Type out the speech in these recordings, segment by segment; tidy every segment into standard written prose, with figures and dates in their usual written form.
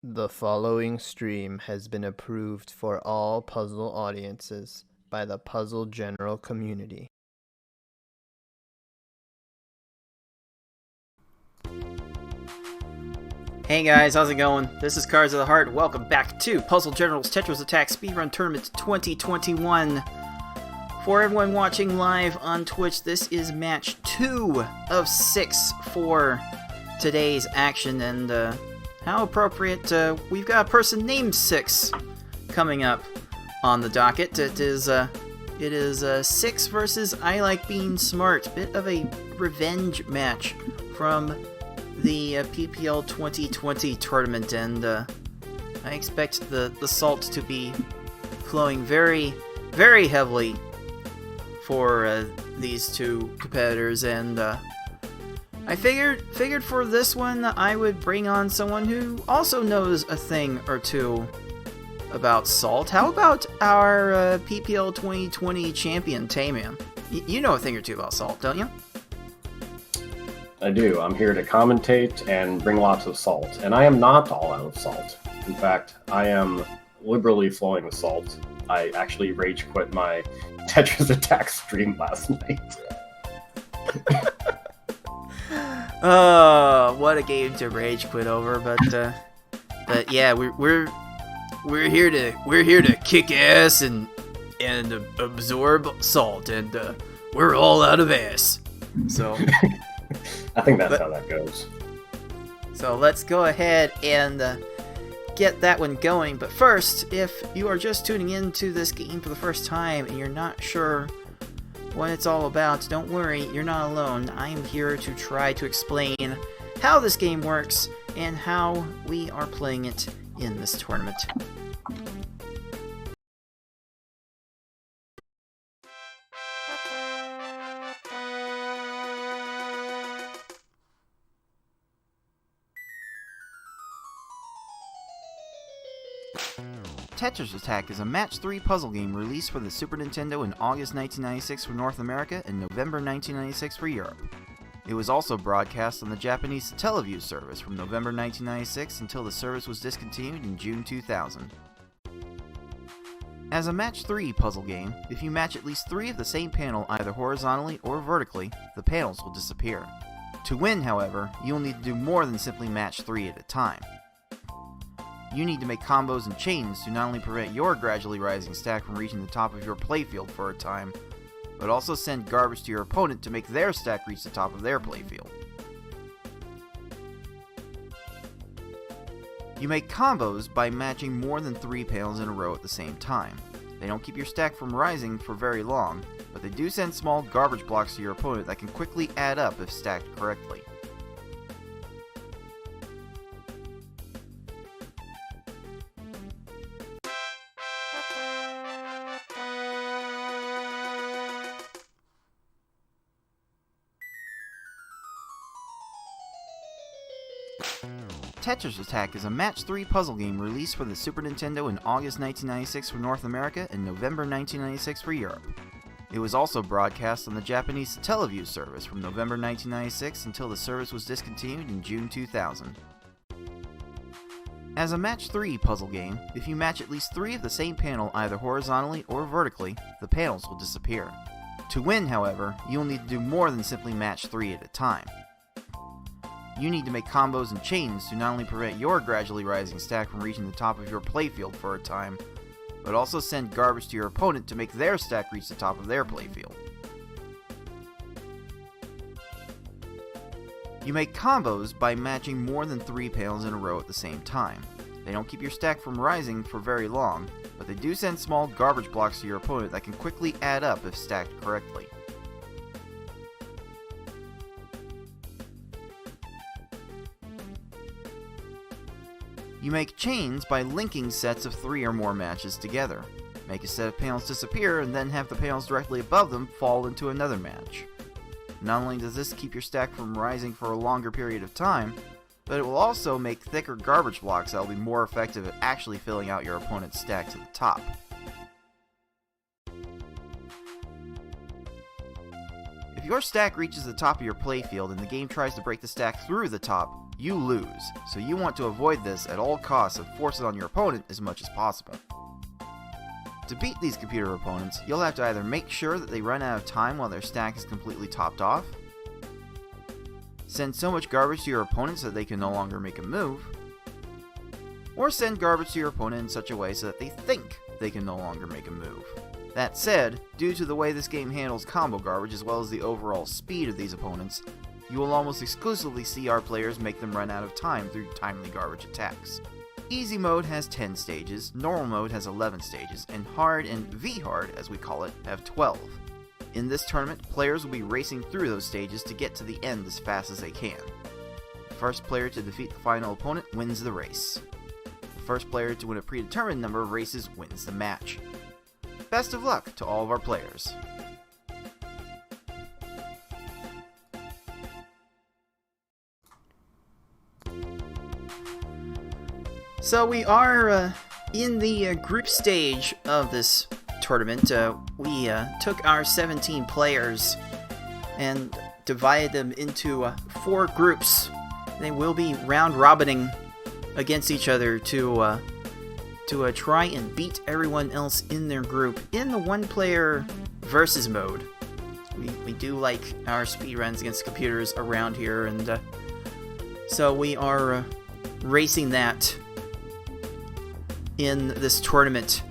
The following stream has been approved for all puzzle audiences by the puzzle general community. Hey guys, how's it going? This is Cards of the Heart. Welcome back to Puzzle General's Tetris Attack Speedrun Tournament 2021. For everyone watching live on Twitch, this is match 2 of 6 for today's action, and how appropriate, we've got a person named 6 coming up on the docket. It is 6 versus ilikebeingsmart. Bit of a revenge match from the PPL 2020 tournament, and I expect the salt to be flowing very, very heavily for these two competitors, and I figured for this one I would bring on someone who also knows a thing or two about salt. How about our PPL 2020 champion, Tayman? You know a thing or two about salt, don't you? I do. I'm here to commentate and bring lots of salt. And I am not all out of salt. In fact, I am liberally flowing with salt. I actually rage quit my Tetris Attack stream last night. Oh, what a game to rage quit over! But yeah, we're here to kick ass and absorb salt, and we're all out of ass. So. I think that's how that goes. So let's go ahead and get that one going. But first, if you are just tuning into this game for the first time and you're not sure what it's all about, don't worry, you're not alone. I am here to try to explain how this game works and how we are playing it in this tournament. Tetris Attack is a Match 3 puzzle game released for the Super Nintendo in August 1996 for North America and November 1996 for Europe. It was also broadcast on the Japanese Teleview service from November 1996 until the service was discontinued in June 2000. As a Match 3 puzzle game, if you match at least 3 of the same panel either horizontally or vertically, the panels will disappear. To win, however, you'll need to do more than simply match 3 at a time. You need to make combos and chains to not only prevent your gradually rising stack from reaching the top of your playfield for a time, but also send garbage to your opponent to make their stack reach the top of their playfield. You make combos by matching more than 3 panels in a row at the same time. They don't keep your stack from rising for very long, but they do send small garbage blocks to your opponent that can quickly add up if stacked correctly. Tetris Attack is a Match 3 puzzle game released for the Super Nintendo in August 1996 for North America and November 1996 for Europe. It was also broadcast on the Japanese Teleview service from November 1996 until the service was discontinued in June 2000. As a Match 3 puzzle game, if you match at least 3 of the same panel either horizontally or vertically, the panels will disappear. To win, however, you'll need to do more than simply match 3 at a time. You need to make combos and chains to not only prevent your gradually rising stack from reaching the top of your playfield for a time, but also send garbage to your opponent to make their stack reach the top of their playfield. You make combos by matching more than 3 panels in a row at the same time. They don't keep your stack from rising for very long, but they do send small garbage blocks to your opponent that can quickly add up if stacked correctly. You make chains by linking sets of 3 or more matches together. Make a set of panels disappear and then have the panels directly above them fall into another match. Not only does this keep your stack from rising for a longer period of time, but it will also make thicker garbage blocks that will be more effective at actually filling out your opponent's stack to the top. If your stack reaches the top of your playfield and the game tries to break the stack through the top, you lose, so you want to avoid this at all costs and force it on your opponent as much as possible. To beat these computer opponents, you'll have to either make sure that they run out of time while their stack is completely topped off, send so much garbage to your opponent so that they can no longer make a move, or send garbage to your opponent in such a way so that they think they can no longer make a move. That said, due to the way this game handles combo garbage as well as the overall speed of these opponents, you will almost exclusively see our players make them run out of time through timely garbage attacks. Easy mode has 10 stages, normal mode has 11 stages, and hard and V-hard, as we call it, have 12. In this tournament, players will be racing through those stages to get to the end as fast as they can. The first player to defeat the final opponent wins the race. The first player to win a predetermined number of races wins the match. Best of luck to all of our players. So we are in the group stage of this tournament. We took our 17 players and divided them into 4 groups. They will be round-robining against each other to try and beat everyone else in their group in the one-player versus mode. We do like our speedruns against computers around here, and so we are racing that in this tournament.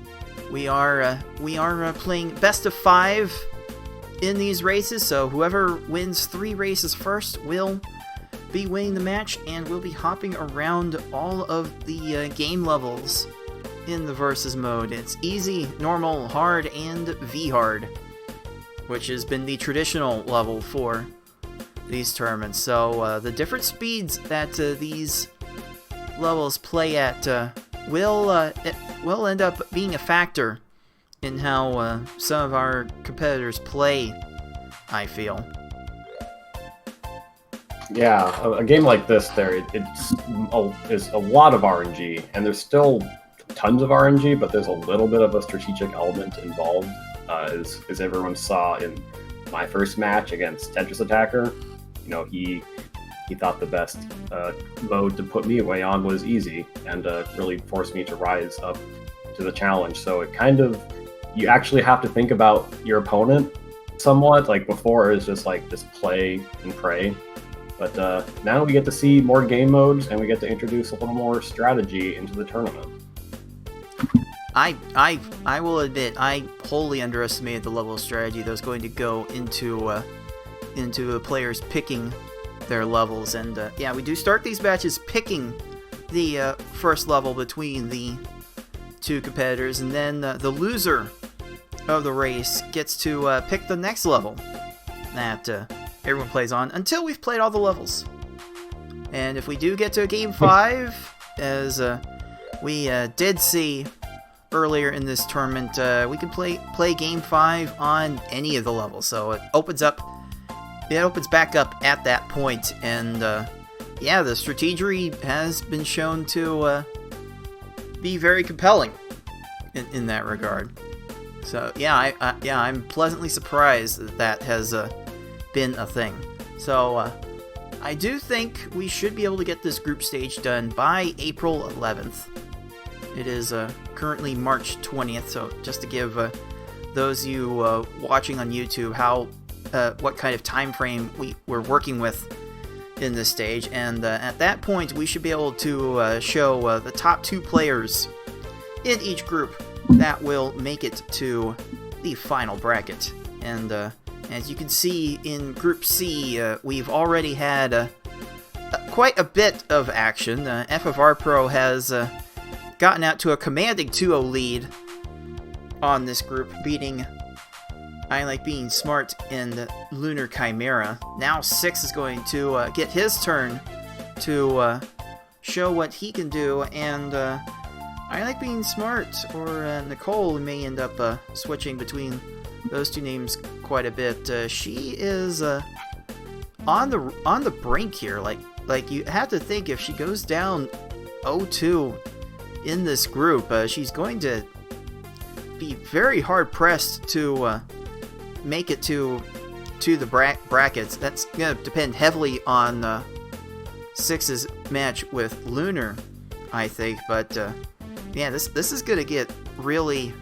We are playing best of 5 in these races, so whoever wins 3 races first will be winning the match, and we'll be hopping around all of the game levels in the versus mode. It's easy, normal, hard, and V-hard, which has been the traditional level for these tournaments. So the different speeds that these levels play at will end up being a factor in how some of our competitors play, I feel. Yeah, a game like this, it's a lot of RNG, and there's still tons of RNG, but there's a little bit of a strategic element involved, as everyone saw in my first match against Tetris Attacker. You know, he thought the best mode to put me away on was easy, and really forced me to rise up to the challenge. So it kind of, you actually have to think about your opponent somewhat. Like before, it was just play and pray. But now we get to see more game modes, and we get to introduce a little more strategy into the tournament. I will admit, I wholly underestimated the level of strategy that was going to go into the players picking their levels. And yeah, we do start these matches picking the first level between the 2 competitors, and then the loser of the race gets to pick the next level that everyone plays on until we've played all the levels. And if we do get to Game 5, as we did see earlier in this tournament, we can play Game 5 on any of the levels. So it opens back up at that point, and yeah, the strategy has been shown to be very compelling in that regard. So yeah, I'm pleasantly surprised that has been a thing. So I do think we should be able to get this group stage done by April 11th. It is currently March 20th, so just to give those of you watching on YouTube what kind of time frame we're working with in this stage, and at that point we should be able to show the top 2 players in each group that will make it to the final bracket. And as you can see in Group C, we've already had quite a bit of action. FFR Pro has gotten out to a commanding 2-0 lead on this group, beating ilikebeingsmart and Lunar Chimera. Now 6 is going to get his turn to show what he can do, and ilikebeingsmart or Nicole may end up switching between those 2 names quite a bit. She is on the brink here. Like you have to think, if she goes down 0-2 in this group, she's going to be very hard pressed to make it to the brackets. That's going to depend heavily on Six's match with Lunar, I think. But yeah, this is gonna get really,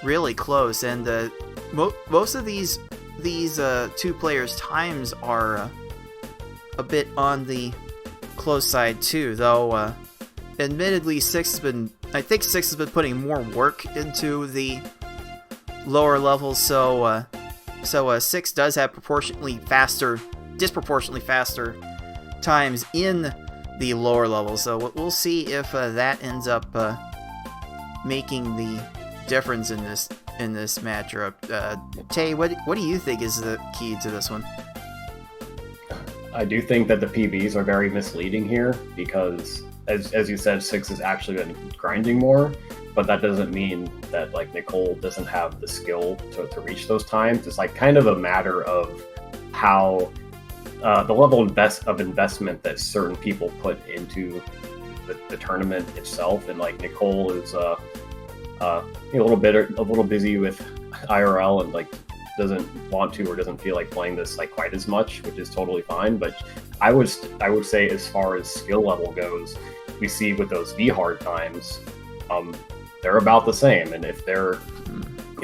really close, and most of these two players' times are a bit on the close side too. Though, admittedly, I think Six has been putting more work into the lower levels, so Six does have disproportionately faster times in the lower levels. So we'll see if that ends up making the difference in this matchup. Tay, what do you think is the key to this one? I do think that the PBs are very misleading here because, as you said, Six has actually been grinding more, but that doesn't mean that like Nicole doesn't have the skill to reach those times. It's like kind of a matter of how the level of investment that certain people put into the tournament itself, and like Nicole is a little busy with IRL and like doesn't want to or doesn't feel like playing this like quite as much, which is totally fine. But I would say as far as skill level goes, we see with those V-hard times, they're about the same. And if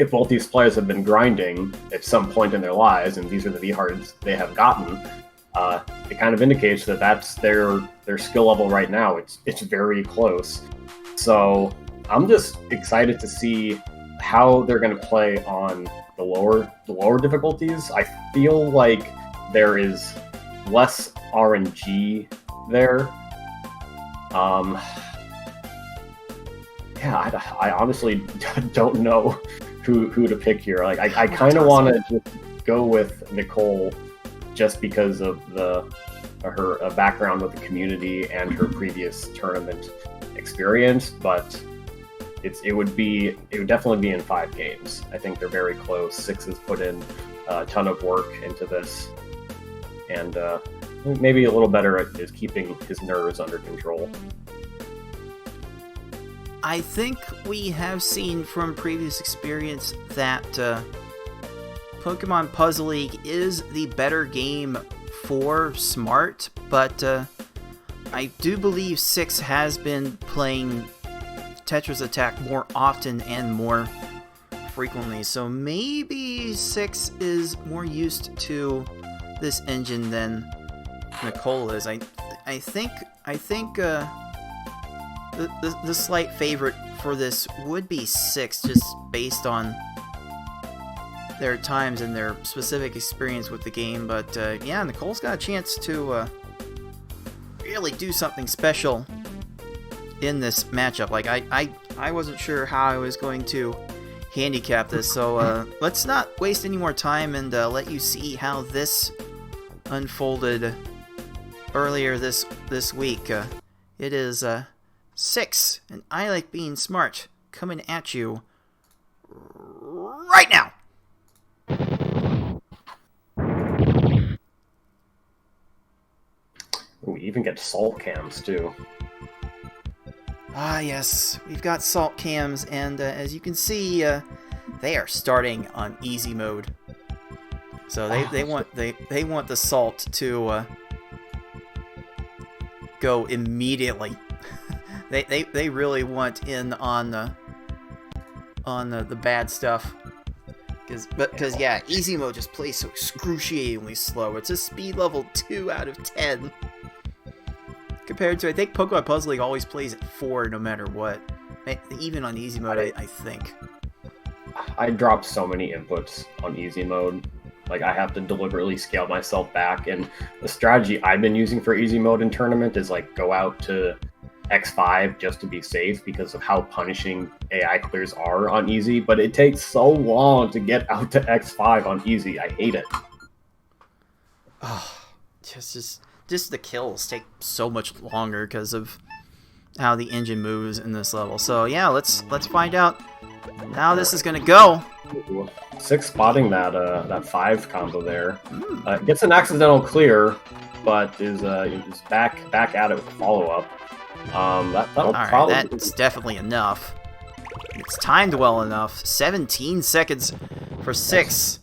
both these players have been grinding at some point in their lives, and these are the V-hards they have gotten, it kind of indicates that that's their skill level right now. It's very close. So I'm just excited to see how they're going to play on the lower difficulties. I feel like there is less RNG there. I honestly don't know who to pick here. Like I kind of want to just go with Nicole just because of her background with the community and her previous tournament experience, but it would definitely be in 5 games. I think they're very close. Six has put in a ton of work into this, and maybe a little better at is keeping his nerves under control. I think we have seen from previous experience that Pokemon Puzzle League is the better game for Smart, but I do believe Six has been playing Tetris Attack more often and more frequently, so maybe Six is more used to this engine than Nicole is. I think the slight favorite for this would be Six, just based on their times and their specific experience with the game. But yeah, Nicole's got a chance to really do something special in this matchup. Like I wasn't sure how I was going to handicap this, so let's not waste any more time and let you see how this unfolded earlier this week. It is Six, and I Like Being Smart, coming at you right now. We even get salt cams too. Ah, yes, we've got salt cams, and as you can see, they are starting on easy mode. So they want the salt to go immediately. They really want in on the bad stuff. Because yeah, easy mode just plays so excruciatingly slow. It's a speed level 2 out of 10. Compared to, I think Pokemon Puzzle League always plays at 4 no matter what. Even on easy mode, I think. I dropped so many inputs on easy mode. Like, I have to deliberately scale myself back. And the strategy I've been using for easy mode in tournament is, like, go out to X5 just to be safe because of how punishing AI clears are on easy. But it takes so long to get out to X5 on easy. I hate it. Oh, just the kills take so much longer because of how the engine moves in this level. So yeah, let's find out how this is gonna go. Six spotting that 5 combo there. Gets an accidental clear, but is back at it with follow up. That'll probably. That's definitely enough. It's timed well enough. 17 seconds for Six.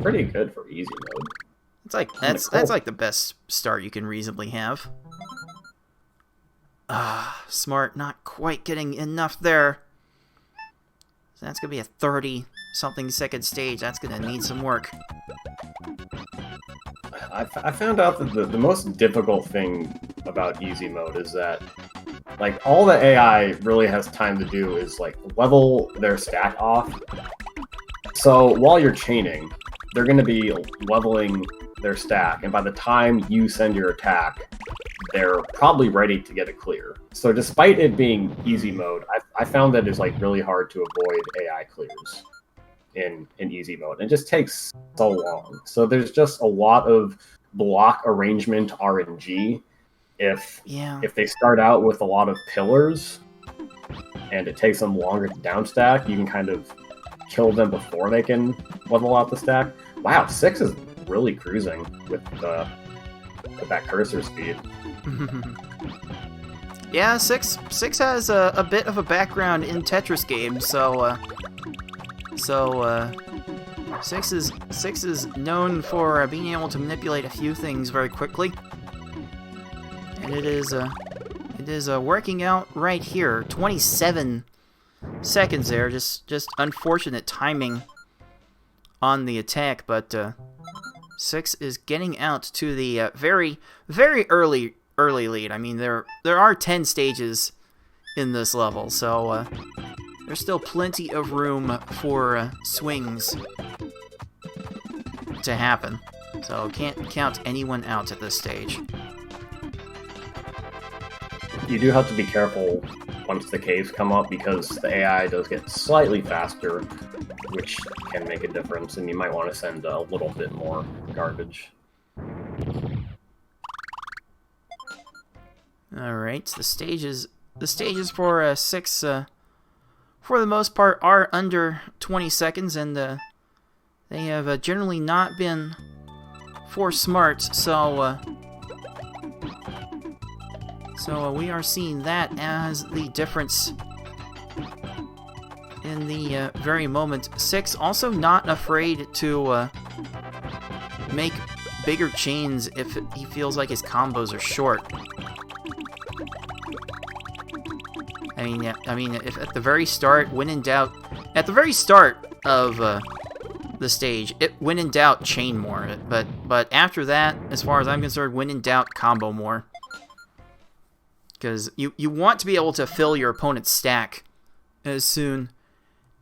Pretty good for easy mode. That's like the best start you can reasonably have. Smart not quite getting enough there. So that's gonna be a 30-something second stage. That's gonna need some work. I found out that the most difficult thing about easy mode is that, like, all the AI really has time to do is, like, level their stack off. So while you're chaining, they're going to be leveling their stack, and by the time you send your attack, they're probably ready to get a clear. So despite it being easy mode, I found that it's, like, really hard to avoid AI clears in easy mode. It just takes so long. So there's just a lot of block arrangement RNG. If they start out with a lot of pillars and it takes them longer to downstack, you can kind of kill them before they can level out the stack. Wow, 6 is really cruising with that cursor speed. Yeah, 6 has a bit of a background in Tetris games, so 6 is known for being able to manipulate a few things very quickly, and it is working out right here. 27 seconds there, just unfortunate timing on the attack, but 6 is getting out to the very early lead. I mean, there are 10 stages in this level, so there's still plenty of room for swings to happen. So can't count anyone out at this stage. You do have to be careful once the caves come up, because the AI does get slightly faster, which can make a difference, and you might want to send a little bit more garbage. Alright, the stages for 6 for the most part are under 20 seconds, and they have generally not been for smart, so we are seeing that as the difference in the very moment. 6 also not afraid to make bigger chains if he feels like his combos are short. I mean, if at the very start, when in doubt, at the very start of the stage, when in doubt, chain more. But after that, as far as I'm concerned, when in doubt, combo more. Because you want to be able to fill your opponent's stack as soon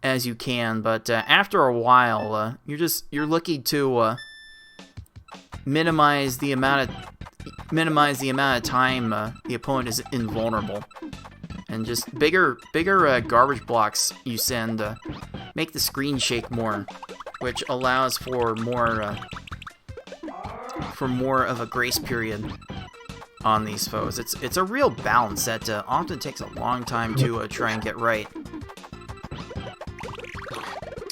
as you can, but after a while, you're looking to minimize the amount of time the opponent is invulnerable, and just bigger garbage blocks you send make the screen shake more, which allows for more of a grace period on these foes. It's a real balance that often takes a long time to try and get right.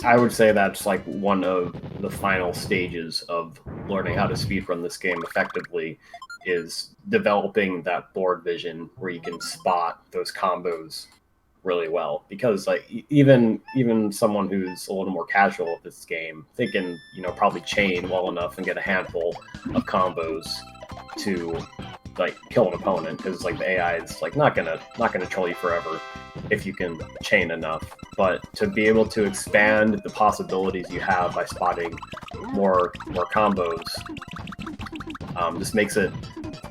I would say that's like one of the final stages of learning how to speedrun this game effectively, is developing that board vision where you can spot those combos really well. Because like even someone who's a little more casual at this game, they can probably chain well enough and get a handful of combos to like kill an opponent, because like the AI is like not gonna troll you forever if you can chain enough. But to be able to expand the possibilities you have by spotting more combos, just makes it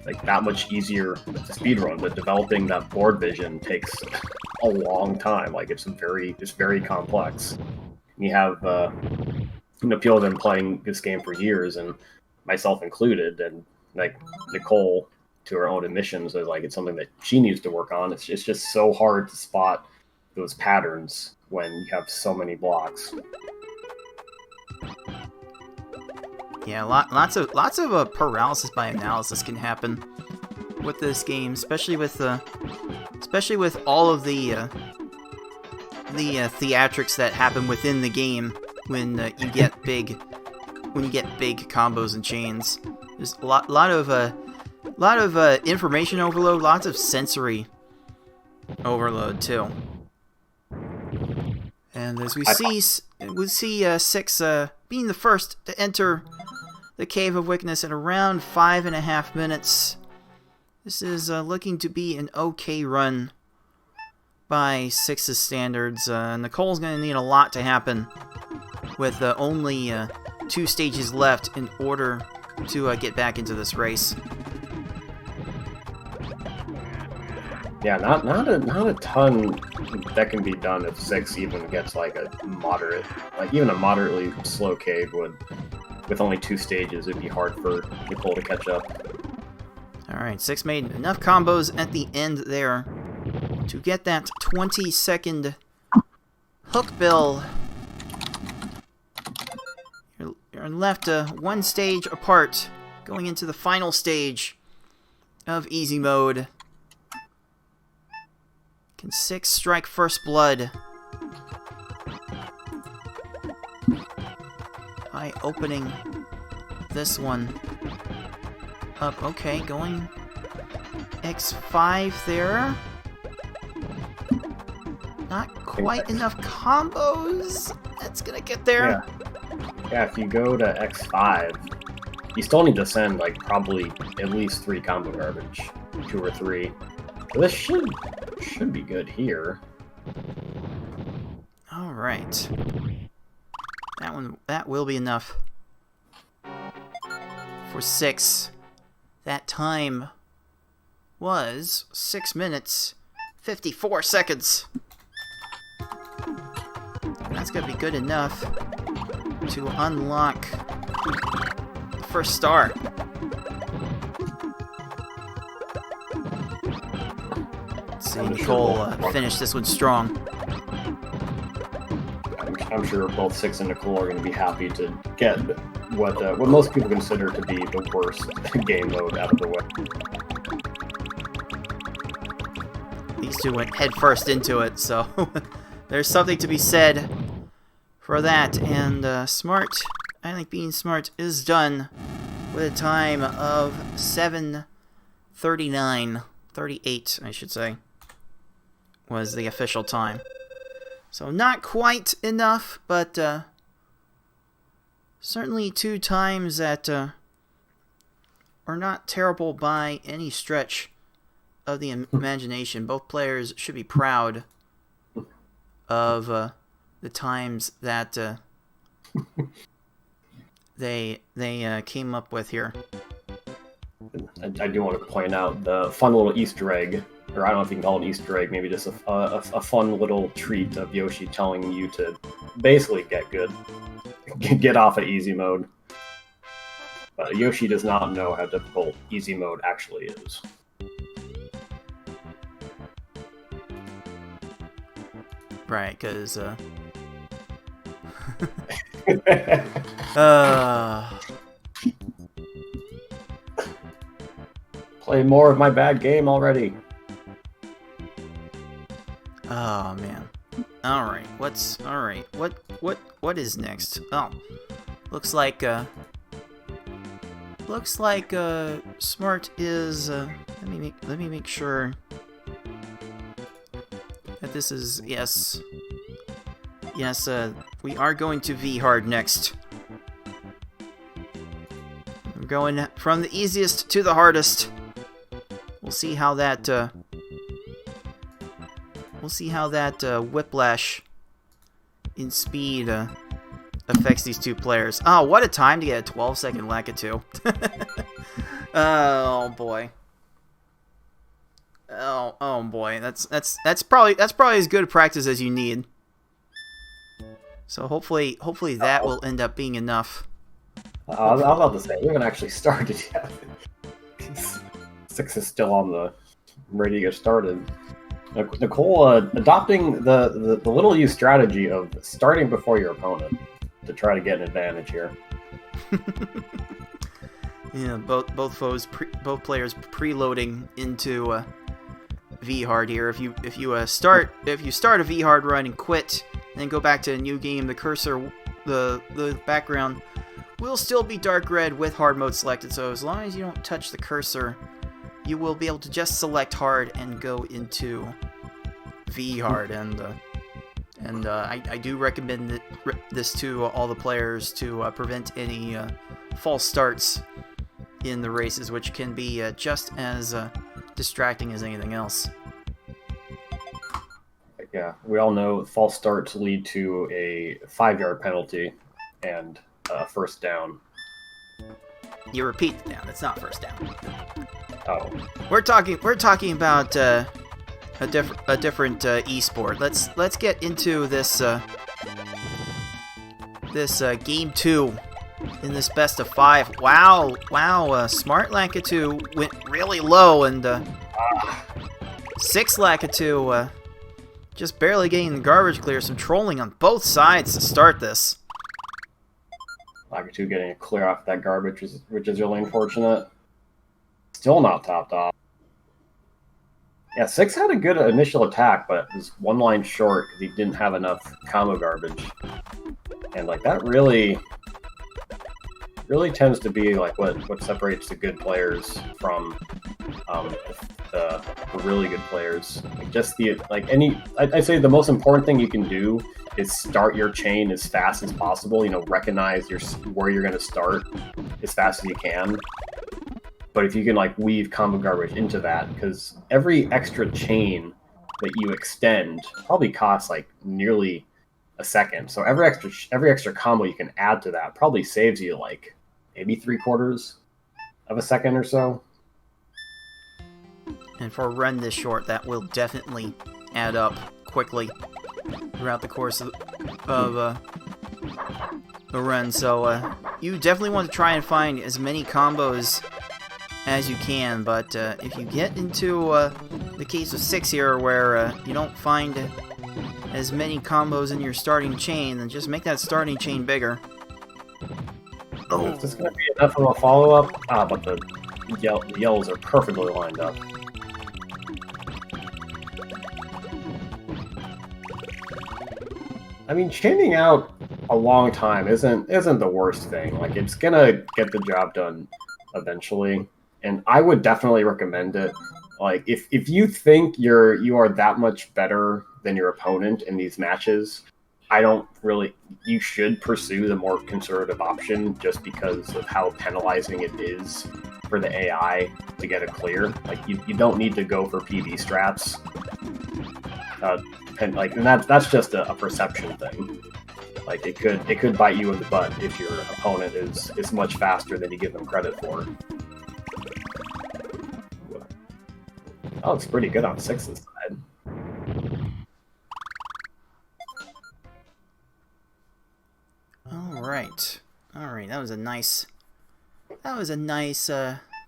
like that much easier to speedrun. But developing that board vision takes a long time. Like it's very complex. You have people have been playing this game for years, and myself included, and like Nicole, to her own admissions, is like it's something that she needs to work on. It's just so hard to spot those patterns when you have so many blocks. Yeah, lots of paralysis by analysis can happen with this game, especially with all of the theatrics that happen within the game when you get big combos and chains. There's a lot of information overload, lots of sensory overload too. And as we see 6 being the first to enter the Cave of Wickedness at around 5.5 minutes. This is looking to be an okay run by 6's standards. Nicole's going to need a lot to happen with only 2 stages left in order to get back into this race. Yeah, not a ton that can be done if 6 even gets like a moderate, like even a moderately slow cave would, with only 2 stages, it'd be hard for Nicole to catch up. Alright, 6 made enough combos at the end there to get that 20-second hook bill. You're left 1 stage apart going into the final stage of easy mode. Can 6 strike first blood by opening this one up? Okay, going X5 there. Not quite enough combos. That's gonna get there. Yeah, if you go to X5, you still need to send like probably at least 3 combo garbage, 2 or 3. So this should be good here. All right. That will be enough for 6. That time was 6 minutes 54 seconds. That's gonna be good enough to unlock the first star. Let's see Nicole finish this one strong. I'm sure both 6 and Nicole are going to be happy to get what most people consider to be the worst game mode out of the way. These 2 went head first into it, so there's something to be said for that. And Smart, I think being Smart is done with a time of 7:39:38, I should say, was the official time. So not quite enough, but certainly 2 times that are not terrible by any stretch of the imagination. Both players should be proud of the times that they came up with here. I do want to point out the fun little Easter egg, or I don't know if you can call it an Easter egg, maybe just a fun little treat of Yoshi telling you to basically get good. Get off of easy mode. But Yoshi does not know how difficult easy mode actually is. Right, because Play more of my bad game already. oh man. Alright, what is next? Oh. Looks like Smart is let me make sure that this is yes, we are going to V hard next. We're going from the easiest to the hardest. We'll see how that whiplash in speed affects these 2 players. Oh, what a time to get a 12-second Lakitu. Oh boy. Oh boy. That's probably as good a practice as you need. So hopefully that will end up being enough. I was about to say, we haven't actually started yet. 6 is still on the ready to get started. Nicole adopting the little used strategy of starting before your opponent to try to get an advantage here. Yeah, both players preloading into V hard here. If you start a V hard run and quit, and then go back to a new game, the cursor, the background will still be dark red with hard mode selected. So as long as you don't touch the cursor, you will be able to just select hard and go into V hard. And I do recommend this to all the players to prevent any false starts in the races, which can be just as distracting as anything else. Yeah, we all know false starts lead to a 5-yard penalty and first down. You repeat the down. It's not first down. Oh, We're talking about a different esport. Let's get into this game 2 in this best of 5. Wow. Smart Lakitu went really low, and 6 Lakitu just barely getting the garbage clear. Some trolling on both sides to start this. Lakitu getting a clear off that garbage, which is really unfortunate. Still not topped off. Yeah, 6 had a good initial attack, but was one line short because he didn't have enough combo garbage. And like that really tends to be like what separates the good players from the really good players. Like just I'd say the most important thing you can do is start your chain as fast as possible. You know, recognize where you're going to start as fast as you can. But if you can like weave combo garbage into that, because every extra chain that you extend probably costs like nearly a second. So every extra combo you can add to that probably saves you like maybe 3/4 of a second or so. And for a run this short, that will definitely add up quickly throughout the course of the run. So you definitely want to try and find as many combos as you can. But if you get into the case of 6 here, where you don't find as many combos in your starting chain, then just make that starting chain bigger. Oh, is this going to be enough of a follow-up? But the yells are perfectly lined up. I mean, chaining out a long time isn't the worst thing. Like, it's gonna get the job done eventually, and I would definitely recommend it. Like, if you think you are that much better than your opponent in these matches, you should pursue the more conservative option just because of how penalizing it is for the AI to get a clear. Like, you don't need to go for PB strats. And that's just a perception thing. Like, it could bite you in the butt if your opponent is much faster than you give them credit for. Oh, it's pretty good on 6's side. All right. That was a nice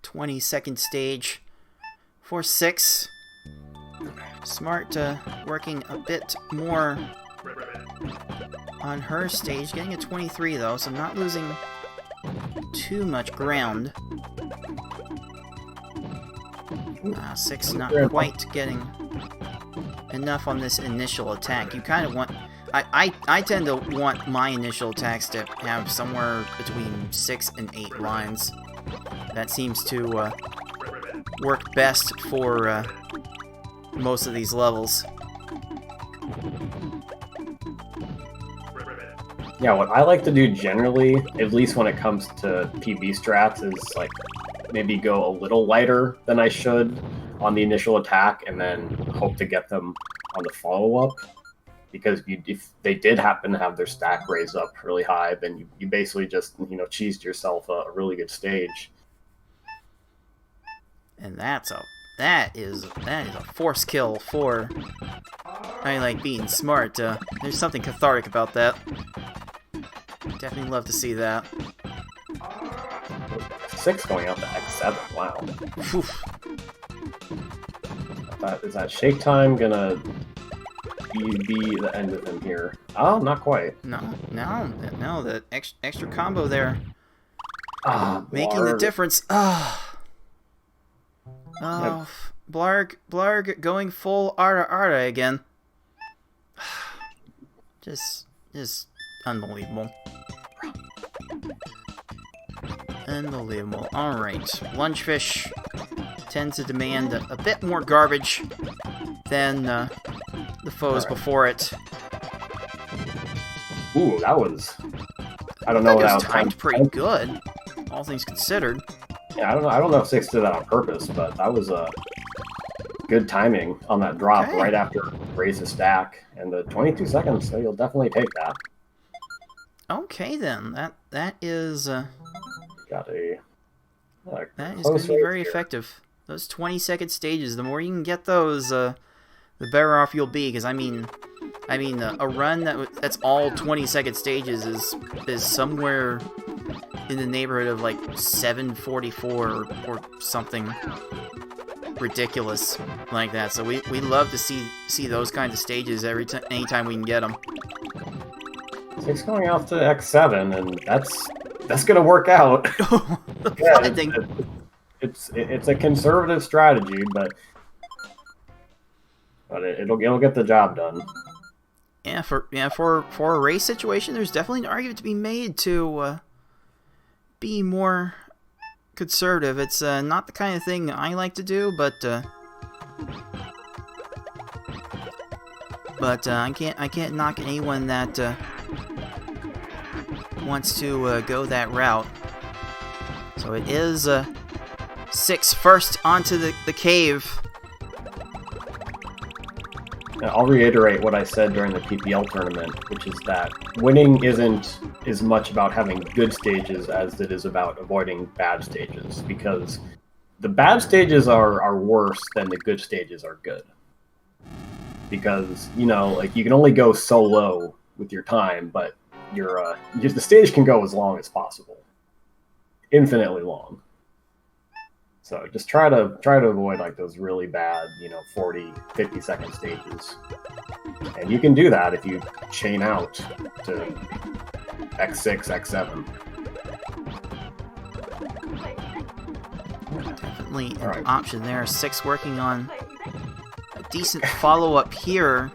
20-second stage for 6. Smart working a bit more on her stage, getting a 23 though, so not losing too much ground. 6 not quite getting enough on this initial attack. You kind of want... I tend to want my initial attacks to have somewhere between 6 and 8 lines. That seems to work best for most of these levels. Yeah, what I like to do generally, at least when it comes to PB strats, is like maybe go a little lighter than I should on the initial attack and then hope to get them on the follow-up. Because if they did happen to have their stack raised up really high, then you basically just, cheesed yourself a really good stage. And that is a force kill for I like being smart. There's something cathartic about that. Definitely love to see that. 6 going out to X7, wow. Oof. Is that shake time gonna be the end of him here? Oh, not quite. No, the extra combo there. Making the Blarg. difference. Yep. Blarg going full Arta again. Just unbelievable. Unbelievable. Alright. Lunchfish tends to demand a bit more garbage than the foes before it. Ooh, that was... I don't know. That That was timed pretty good. all things considered. Yeah, I don't know if Six did that on purpose, but that was good timing on that drop right after raise the stack, and the 22 seconds. So you'll definitely take that. Okay, then that is Got that is going to be very effective. Those 20-second stages. The more you can get those, the better off you'll be. Because I mean, a run that's all 20-second stages is somewhere in the neighborhood of like 744 or something ridiculous like that. So we love to see those kinds of stages anytime we can get them. Six going off to X7, and that's gonna work out. Yeah, it's a conservative strategy, but it'll get the job done. Yeah, for a race situation, there's definitely an argument to be made to be more conservative. It's not the kind of thing I like to do, but I can't knock anyone that wants to go that route. So it is Six first onto the cave. I'll reiterate what I said during the PPL tournament, which is that winning isn't as much about having good stages as it is about avoiding bad stages, because the bad stages are worse than the good stages are good. Because, you know, like, you can only go so low with your time, but the stage can go as long as possible. Infinitely long. So just try to avoid like those really bad, 40, 50-second stages. And you can do that if you chain out to X6, X7. Definitely an option there. Six working on a decent follow-up here.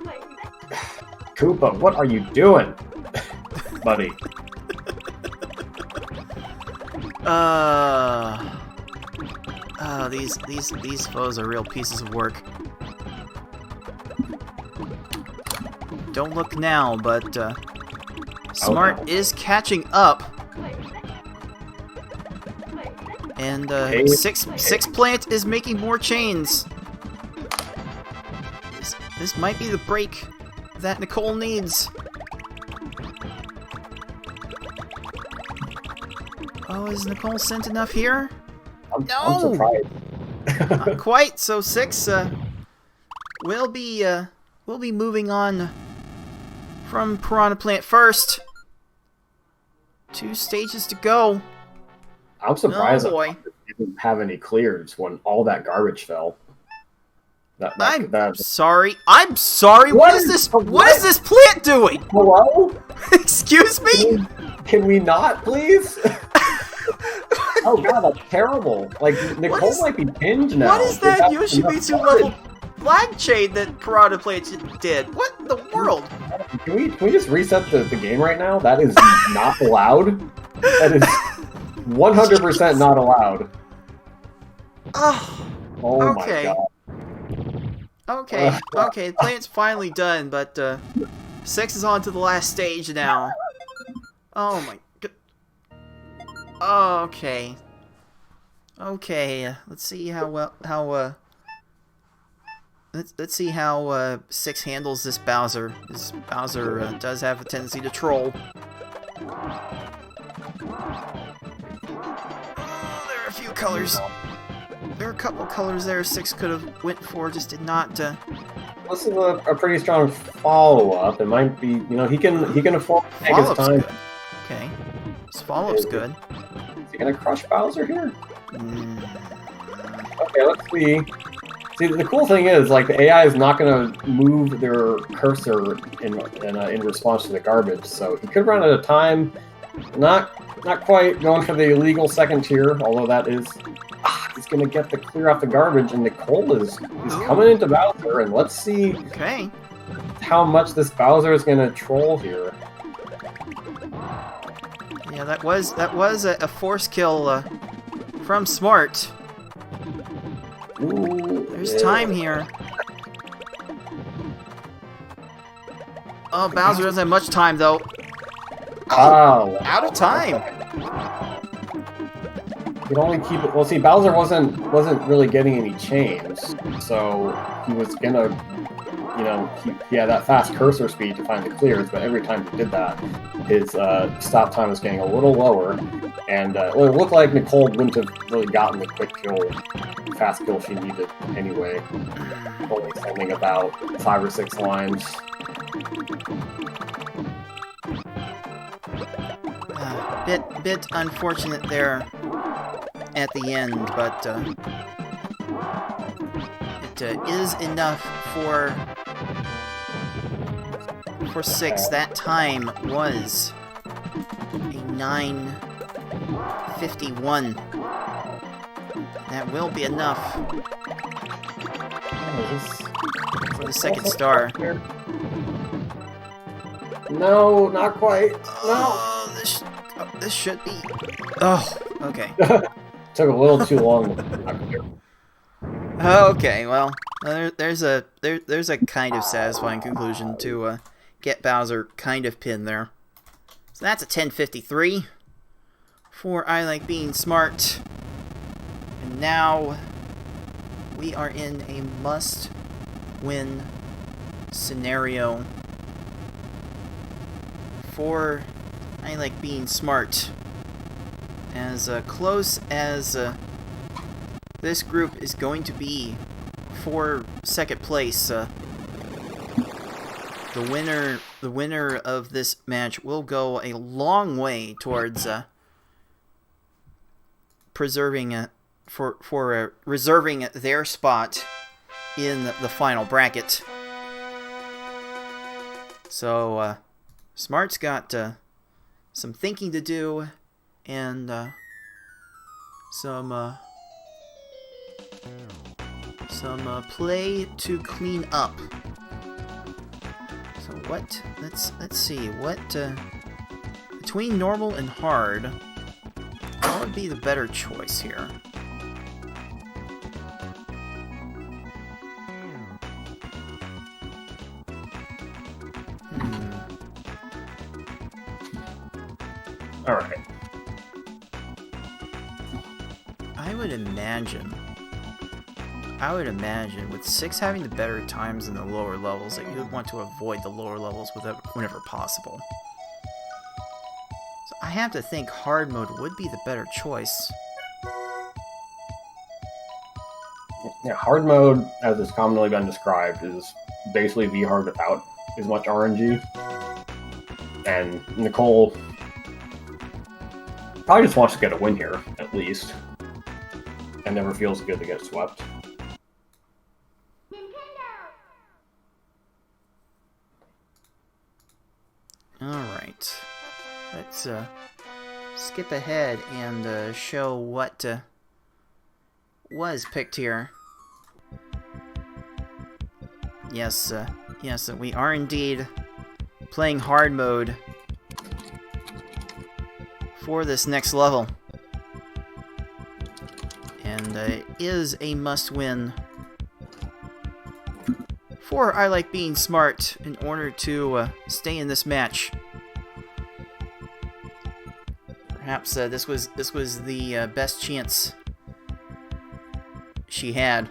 Koopa, what are you doing, buddy? These foes are real pieces of work. Don't look now, but Smart is catching up. And Six Plant is making more chains. This might be the break that Nicole needs. Oh, is Nicole sent enough here? I'm surprised. Not quite. So Six will be moving on from Piranha Plant first. 2 stages to go. I'm surprised I didn't have any clears when all that garbage fell. I'm sorry. What is this plant doing? Hello? Excuse me? Can we not, please? Oh god, that's terrible. Like, Nicole might be pinned now. What is that Yoshimitsu level flag chain that Piranha Plant did? What in the world? Can we just reset the game right now? That is not allowed. That is 100% not allowed. Oh my god. Okay, the plant's finally done, but Six is on to the last stage now. Oh my god. Okay, let's see let's see how Six handles this Bowser. This Bowser does have a tendency to troll. There are a few colors. There are a couple colors there Six could have went for, just did not. This is a pretty strong follow-up. It might be, he can afford to take his time. Good. Okay, this follow-up's good. Is he gonna crush Bowser here? Okay, let's see. See, the cool thing is, like, the AI is not gonna move their cursor in response to the garbage, so he could run out of time. Not quite going for the illegal second tier, although that is. He's gonna get the clear off the garbage, and Nicole is coming into Bowser, and let's see how much this Bowser is gonna troll here. Yeah, that was a force kill from Smart. Ooh, there's time here. Oh, Bowser doesn't have much time though. Oh, out of time. could only keep it. Well, see, Bowser wasn't really getting any chains, so he was gonna, you know, he had that fast cursor speed to find the clears, but every time he did that, his stop time was getting a little lower, and well, it looked like Nicole wouldn't have really gotten the quick kill, fast kill she needed anyway. Only sending about 5 or 6 lines. Bit unfortunate there at the end, but it is enough for 6. That time was a 9:51. That will be enough for the second star. No, not quite. No. Oh, this should be. Oh, okay. Took a little too long. Okay, well, there's a kind of satisfying conclusion to get Bowser kind of pinned there. So that's a 10:53 for I Like Being Smart. And now we are in a must-win scenario for I Like Being Smart. As close as this group is going to be for second place, the winner of this match will go a long way towards preserving reserving their spot in the final bracket. So Smart's got some thinking to do and some play to clean up. So what? Let's see what between normal and hard, what would be the better choice here? All right. I would imagine with 6 having the better times in the lower levels that you would want to avoid the lower levels whenever possible. So I have to think hard mode would be the better choice. Yeah, hard mode, as it's commonly been described, is basically V-hard without as much RNG. And Nicole probably just wants to get a win here, at least. And never feels good to get swept. Alright. Let's skip ahead and show what was picked here. Yes, we are indeed playing hard mode for this next level. And it is a must-win for I Like Being Smart in order to stay in this match. Perhaps this was the best chance she had.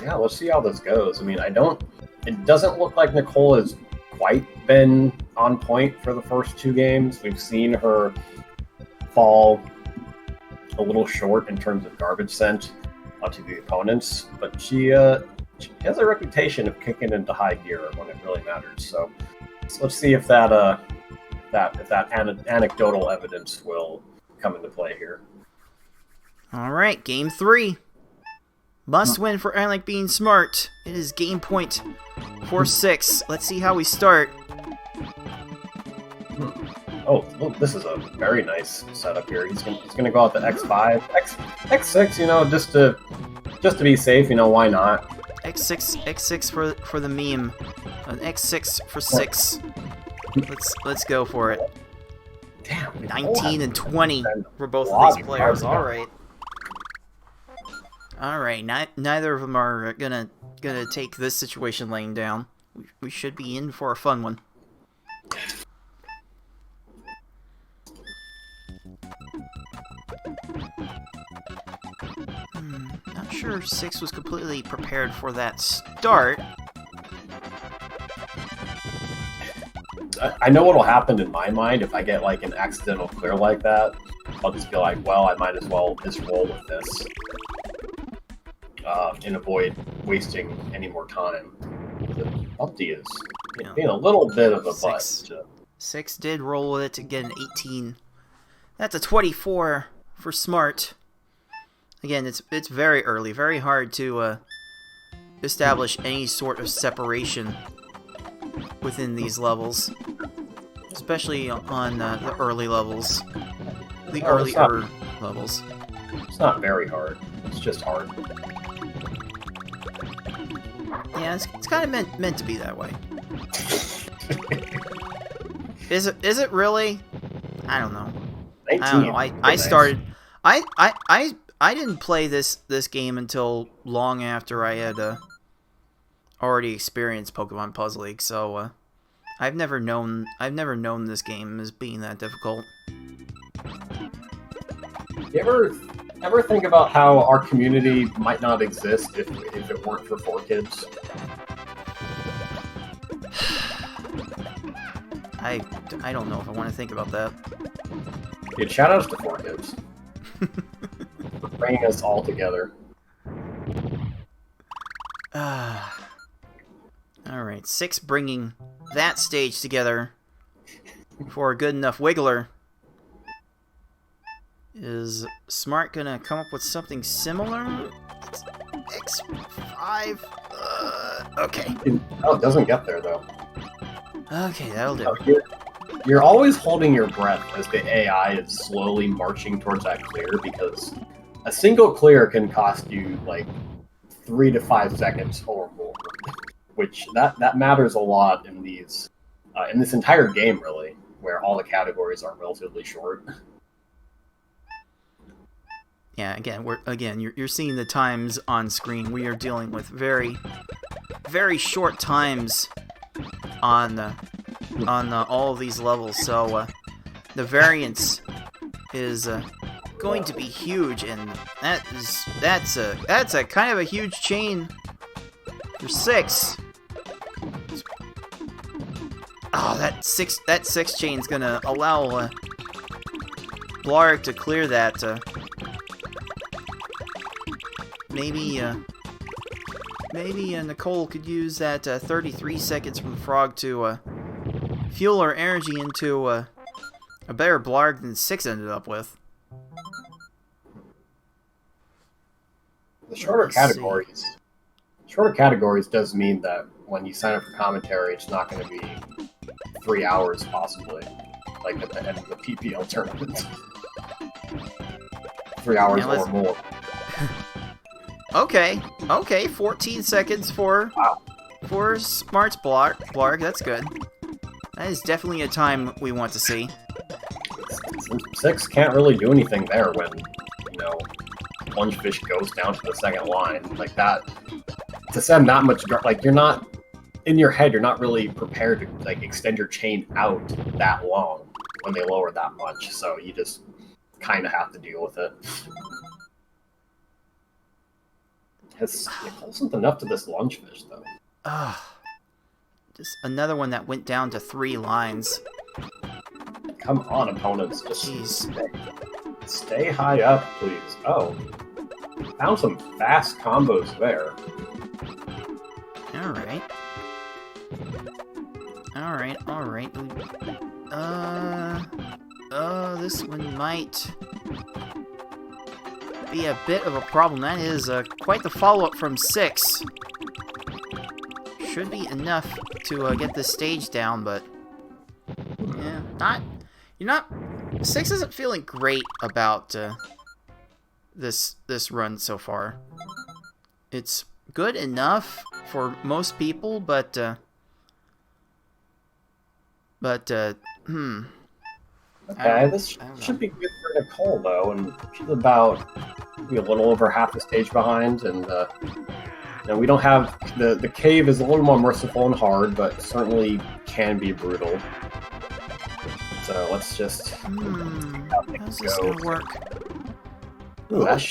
Yeah, let's see how this goes. I mean, it doesn't look like Nicole has quite been on point for the first 2 games. We've seen her fall a little short in terms of garbage sent onto the opponents, but she has a reputation of kicking into high gear when it really matters. So let's see if that anecdotal evidence will come into play here. All right, game 3. Must win for I Like Being Smart. It is game point for 6. Let's see how we start. Oh, look, this is a very nice setup here. He's gonna go out to X5, X6. You know, just to be safe. You know, why not? X6 for the meme. An X6 for 6. Let's go for it. Damn. 19 and 20 for both of these players. All right. All right, neither of them are gonna take this situation laying down. We should be in for a fun one. Not sure 6 was completely prepared for that start. I know what'll happen in my mind if I get like an accidental clear like that. I'll just be like, well, I might as well just roll with this and avoid wasting any more time. Upti is being a little bit of a butt. 6 did roll with it to get an 18. That's a 24 for Smart. Again, it's very early, very hard to establish any sort of separation within these levels, especially on the early levels, the earlier levels. It's not very hard. It's just hard. Yeah, it's kind of meant to be that way. Is it really? I don't know. 19. I don't know. I started. I didn't play this game until long after I had already experienced Pokemon Puzzle League, so I've never known this game as being that difficult. You ever think about how our community might not exist if it weren't for 4Kids? I don't know if I want to think about that. Dude, shoutouts to 4Kids. For bringing us all together. Alright, 6 bringing that stage together for a good enough wiggler. Is Smart gonna come up with something similar? X5? Okay. Oh, it doesn't get there, though. Okay, that'll do. You're always holding your breath as the AI is slowly marching towards that clear, because a single clear can cost you, like, 3 to 5 seconds or more. Which, that matters a lot in these... in this entire game, really, where all the categories are relatively short. Yeah, again, you're seeing the times on screen. We are dealing with very, very short times on all of these levels, so the variance is going to be huge, and that's a kind of a huge chain for 6. Oh, that six chain's gonna allow Blarg to clear that. Maybe Nicole could use that 33 seconds from the frog to fuel her energy into a better Blarg than 6 ended up with. The shorter categories does mean that when you sign up for commentary, it's not going to be 3 hours possibly, like at the end of the PPL tournament. 3 hours or more. Okay, 14 seconds for Smart's Blarg. That's good. That is definitely a time we want to see. 6 can't really do anything there when, Lungefish goes down to the second line. Like that, to send that much, like you're not, in your head, you're not really prepared to like extend your chain out that long when they lower that much, so you just kind of have to deal with it. It wasn't enough to this Lungefish, though. Just another one that went down to 3 lines. Come on, opponents. Just stay high up, please. Oh. Found some fast combos there. Alright. This one might be a bit of a problem. That is quite the follow-up from 6. Should be enough to get this stage down, but yeah, you're not. 6 isn't feeling great about this run so far. It's good enough for most people, but Okay, this should be good for Nicole, though, and she's about be a little over half the stage behind, and we don't have the cave is a little more merciful and hard, but certainly can be brutal. So let's just how's this gonna work? Ooh, that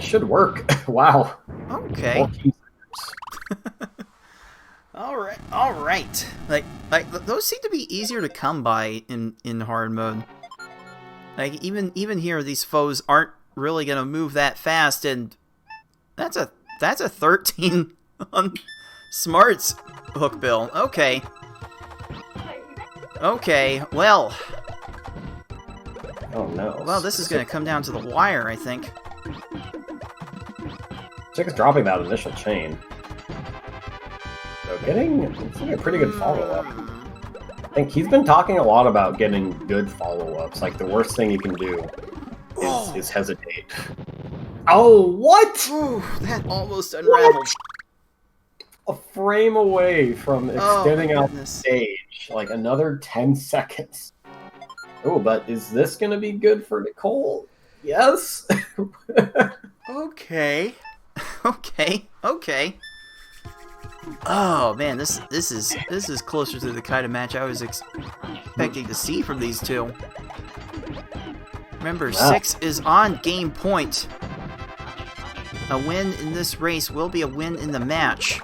should work. Wow. Okay. All right. Like those seem to be easier to come by in hard mode. Like even here, these foes aren't really gonna move that fast, and that's a 13 on Smart's hook bill. Okay. Okay. Well. Oh no. Well, this is gonna come down to the wire, I think. Chick's dropping that initial chain. So getting a pretty good follow-up. I think he's been talking a lot about getting good follow-ups. Like, the worst thing you can do is hesitate. Oh, what?! Ooh, that almost unraveled. A frame away from extending out the goodness. stage. Like, another 10 seconds. Oh, but is this gonna be good for Nicole? Yes? Okay. Okay. Oh man, this is closer to the kind of match I was expecting to see from these two. Remember, 6 is on game point. A win in this race will be a win in the match.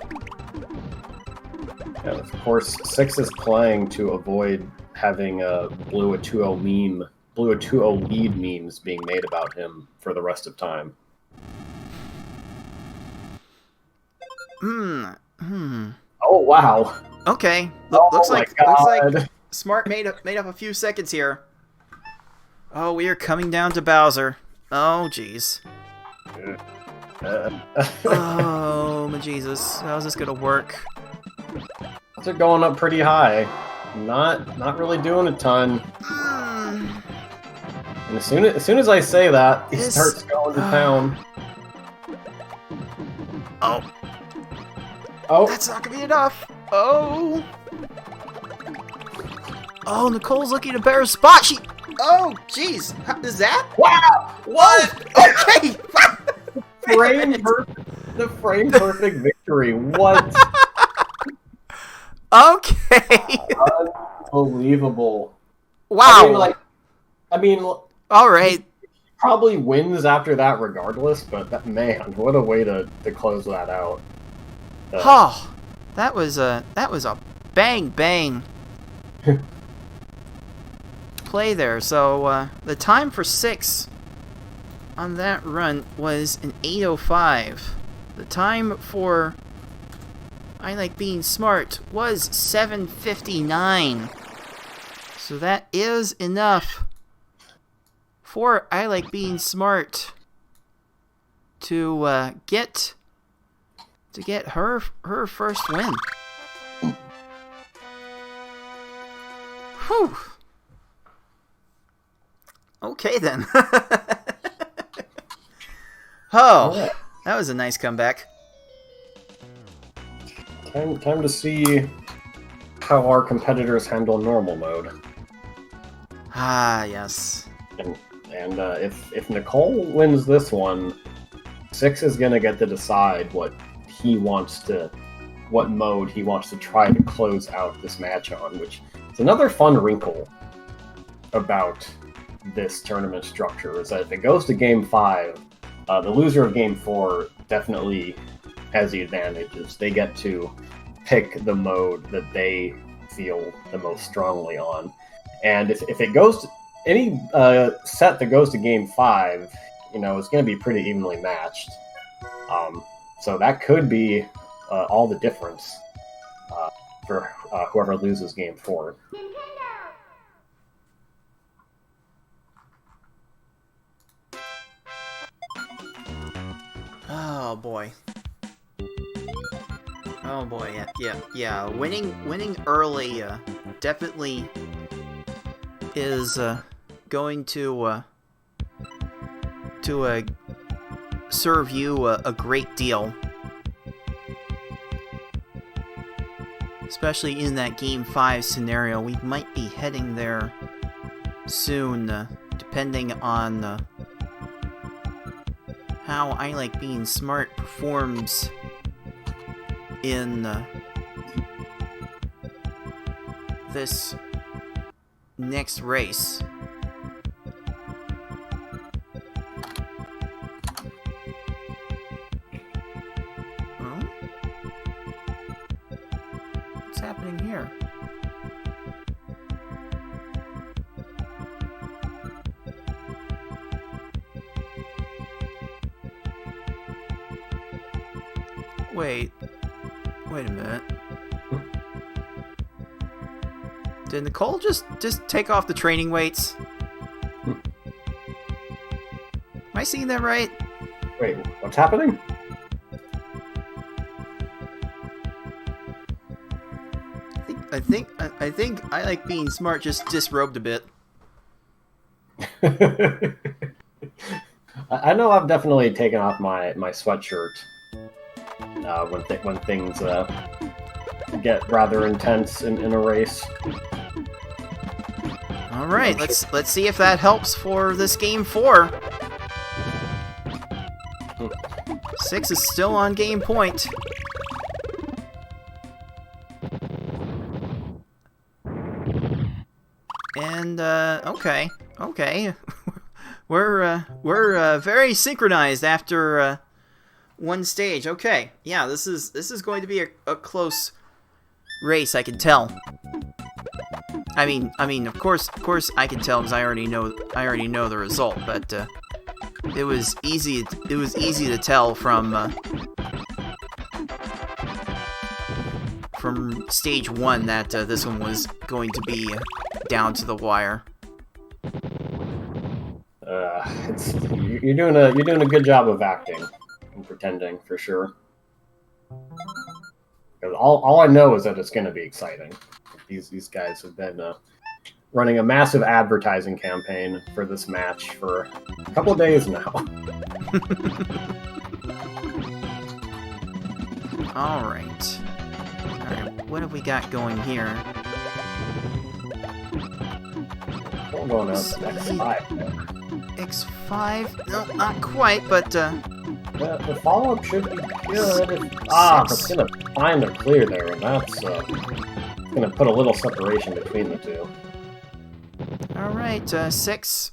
Yeah, of course, 6 is playing to avoid having a Blue a 2-0 lead memes being made about him for the rest of time. Oh wow. Okay. Looks like Smart made up a few seconds here. Oh, we are coming down to Bowser. Oh jeez. Oh my Jesus. How's this gonna work? They're going up pretty high. Not really doing a ton. And as soon as I say that, he starts going to town. Oh, that's not gonna be enough. Oh, Nicole's looking at a better spot. Oh, jeez, is that? Wow! What? Okay. The frame perfect victory. What? Okay. Unbelievable. Wow. I mean, all right. He probably wins after that regardless, but man, what a way to close that out. Oh, that was a bang play there. So the time for 6 on that run was an 8:05. The time for I Like Being Smart was 7:59. So that is enough for I Like Being Smart to get her first win. Whew. Okay then. Oh, that was a nice comeback. Time to see how our competitors handle normal mode. Ah, yes. And if Nicole wins this one, 6 is gonna get to decide what mode he wants to try to close out this match on, which is another fun wrinkle about this tournament structure, is that if it goes to game 5, the loser of game 4 definitely has the advantage, is they get to pick the mode that they feel the most strongly on. And if it goes to any set that goes to game 5, it's going to be pretty evenly matched. So that could be all the difference for whoever loses game 4. Oh boy. Yeah. Winning early definitely is going to serve you a great deal, especially in that game 5 scenario. We might be heading there soon, depending on how I Like Being Smart performs in this next race. Huh? What's happening here? Wait a minute. Did Nicole just take off the training weights? Am I seeing that right? Wait, what's happening? I think I Like Being Smart just disrobed a bit. I know I've definitely taken off my sweatshirt when things get rather intense in a race. All right, let's see if that helps for this game 4. 6 is still on game point. And okay. we're very synchronized after one stage. Okay, yeah, this is going to be a close race. I can tell. I mean, of course, I can tell because I already know the result. But it was easy to tell from stage 1 that this one was going to be down to the wire. You're doing a good job of acting and pretending, for sure. 'Cause all I know is that it's going to be exciting. These guys have been running a massive advertising campaign for this match for a couple of days now. All right, what have we got going here? We're going out to X5. X5? No, not quite, but the follow-up should be good. But it's going to find a clear there, and that's going to put a little separation between the two. All right, 6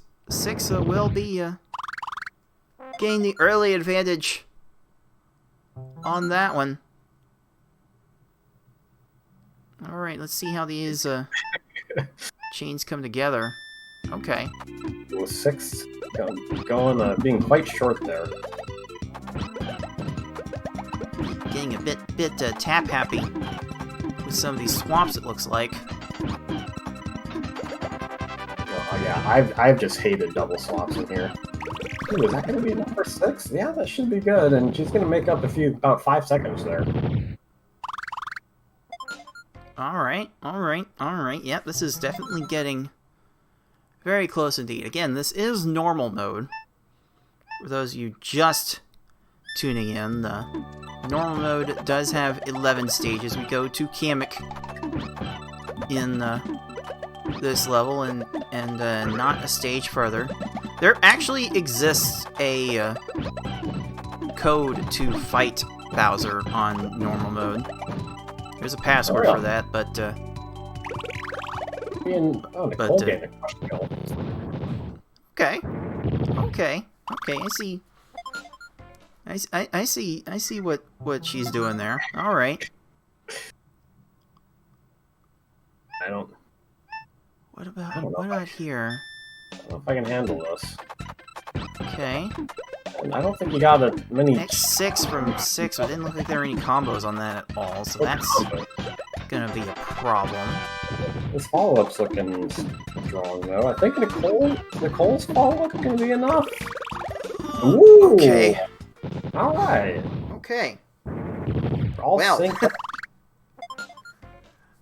will be getting the early advantage on that one. All right, let's see how these chains come together. Okay. With 6 being quite short there. Getting a bit tap happy with some of these swamps, it looks like. Oh yeah, I've just hated double swaps in here. Ooh, is that going to be number 6? Yeah, that should be good, and she's going to make up about 5 seconds there. All right. Yep, this is definitely getting very close indeed. Again, this is normal mode. For those of you just tuning in, the normal mode does have 11 stages. We go to Kamek in this level, and not a stage further. There actually exists a code to fight Bowser on normal mode. There's a password for that, but okay. I see what she's doing there. All right. What about here? I don't know if I can handle this. Okay. I don't think you got many. X6 from 6, but it didn't look like there were any combos on that at all, so that's gonna be a problem. This follow-up's looking strong, though. I think Nicole's follow-up is gonna be enough. Ooh. Okay. All right. Okay. All synced up.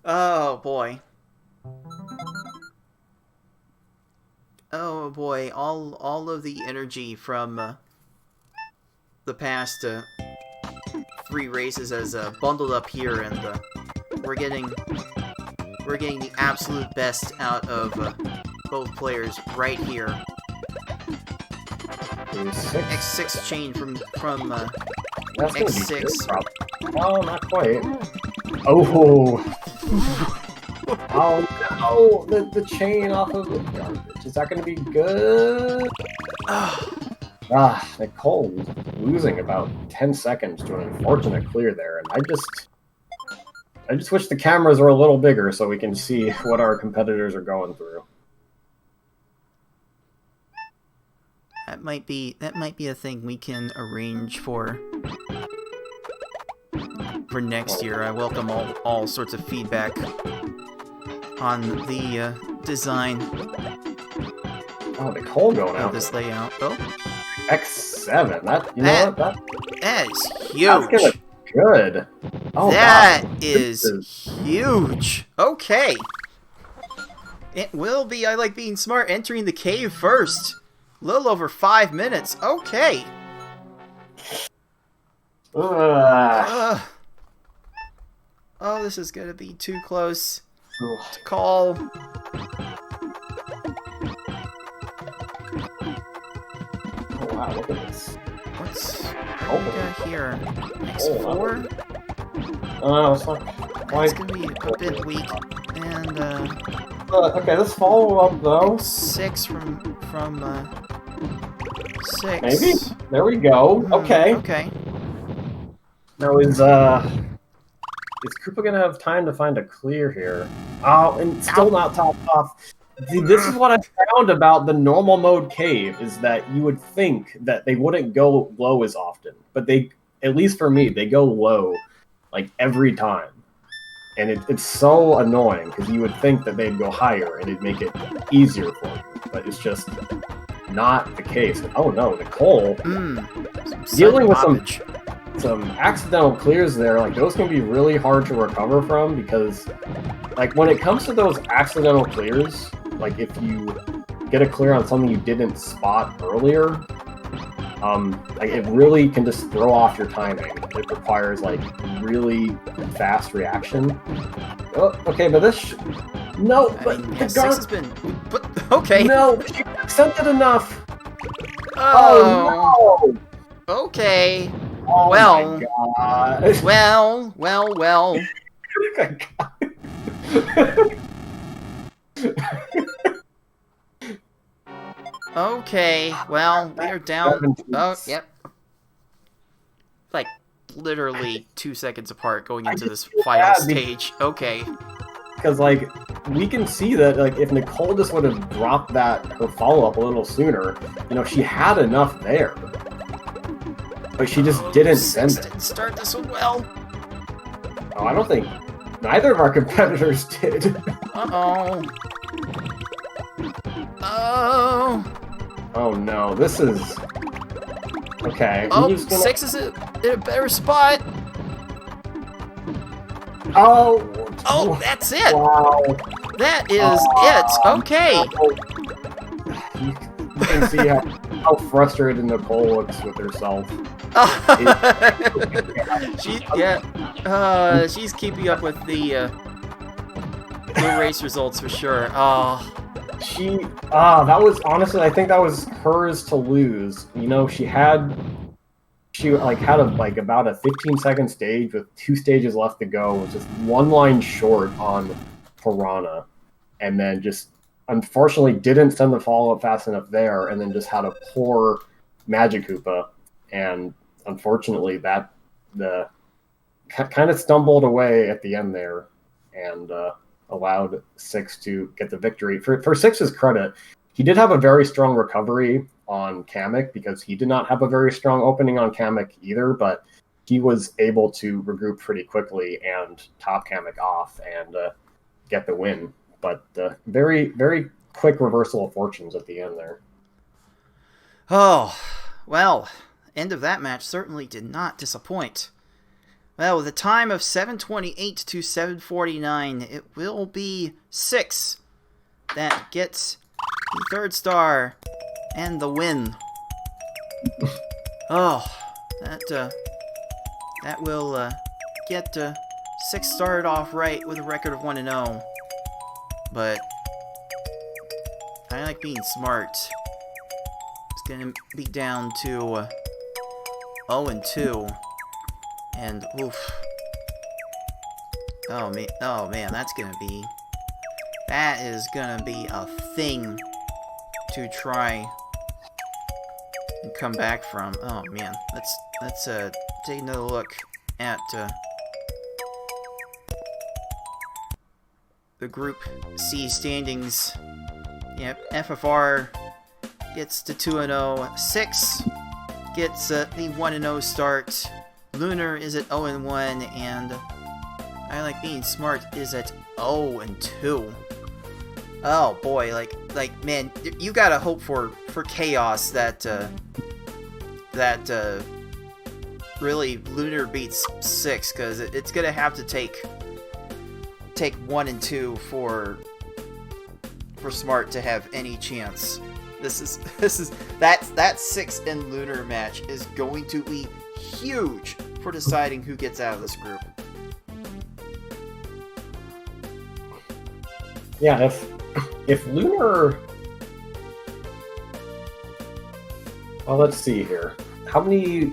Oh boy. Oh boy, all of the energy from the past 3 races has bundled up here, and we're getting the absolute best out of both players right here. 6. X6 chain from That's gonna be X6. good, probably. Oh, not quite. Oh. Oh no, the chain off of the garbage. Is that going to be good? Nicole losing about 10 seconds to an unfortunate clear there, and I just wish the cameras were a little bigger so we can see what our competitors are going through. That might be a thing we can arrange for next year. I welcome all sorts of feedback on the design Oh, Nicole going of out. this layout. Oh, X7. That is huge. that's gonna be good. Oh, That God. is huge. Okay. It will be I Like Being Smart entering the cave first. A little over 5 minutes. Okay. Ugh. Oh, this is gonna be too close to call. Oh, wow, look at this. What we got here? X4? It's not It's quite. gonna be a bit weak. And Okay, let's follow up though. X6 from 6. Maybe? There we go. Okay. Okay. Now is Koopa gonna have time to find a clear here? Oh, and still not topped off. See, this is what I found about the normal mode cave, is that you would think that they wouldn't go low as often. But they, at least for me, they go low like every time. And it's so annoying, because you would think that they'd go higher and it'd make it easier for you. But it's just not the case. Oh no, Nicole, dealing with some accidental clears there, like those can be really hard to recover from, because like when it comes to those accidental clears, like if you get a clear on something you didn't spot earlier, like it really can just throw off your timing. It requires like really fast reaction. Oh, okay, but this no, but the 6 guard has been... But, okay. no, she accepted enough. Oh, no! okay. Oh Well. my God. Well. Okay, well, we are down. Oh, yep. Like, literally 2 seconds apart going into this final stage. Okay. Because, like, we can see that, like, if Nicole just would have dropped her follow-up a little sooner, you know, she had enough there. But she just didn't send it. Didn't start this one well. Oh, I don't think neither of our competitors did. Uh-oh. Oh. Oh, no. This is... Okay. Oh, He's gonna... 6 is in a better spot. Oh! Oh, that's it. Wow. That is it. Okay. You can see how frustrated Nicole looks with herself. She's keeping up with the race results for sure. Oh. That was honestly, I think that was hers to lose. You know, she had about a 15-second stage with 2 stages left to go, was just 1 line short on Piranha, and then just unfortunately didn't send the follow-up fast enough there, and then just had a poor Magic Koopa, and unfortunately that kind of stumbled away at the end there, and allowed 6 to get the victory. For 6's credit, he did have a very strong recovery on Kamek, because he did not have a very strong opening on Kamek either, but he was able to regroup pretty quickly and top Kamek off and get the win. But very, very quick reversal of fortunes at the end there. Oh, well, end of that match certainly did not disappoint. Well, with a time of 7:28 to 7:49, it will be 6 that gets the 3rd star and the win. Oh, that will get 6 started off right with a record of 1-0. But I Like Being Smart is gonna be down to 0-2, and oof. Oh man, that is gonna be a thing to try and come back from. Oh man, let's take another look at the Group C standings. Yep, FFR gets to 2-0. 6 gets the 1-0 start. Lunar is at 0-1, and ilikebeingsmart is at 0-2. Oh boy, like man, you gotta hope for chaos that really Lunar beats 6, because it's gonna have to take 1 and 2 for Smart to have any chance. That 6 and Lunar match is going to be huge for deciding who gets out of this group. Yeah, if Lunar... Well, let's see here. How many...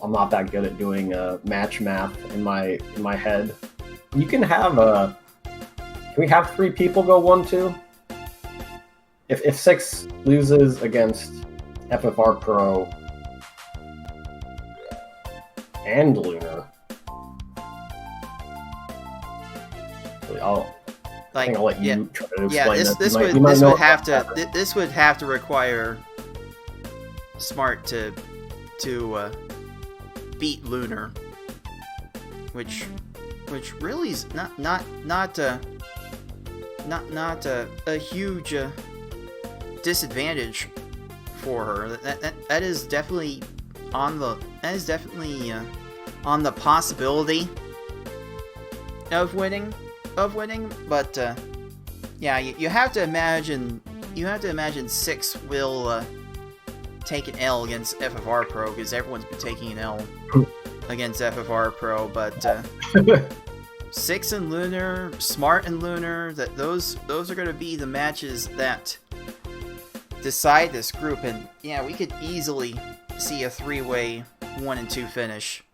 I'm not that good at doing match math in my head. You can have a... Can we have 3 people go 1-2? If 6 loses against FFR Pro and Lunar, I'll let you try to explain this would have to require Smart to beat Lunar, which really is not a huge disadvantage for her. That is definitely on the possibility of winning, but yeah, you have to imagine 6 will take an L against FFR Pro, because everyone's been taking an L against FFR Pro, but 6 and Lunar, Smart and Lunar, those are going to be the matches that decide this group, and yeah, we could easily see a 3-way 1-2 finish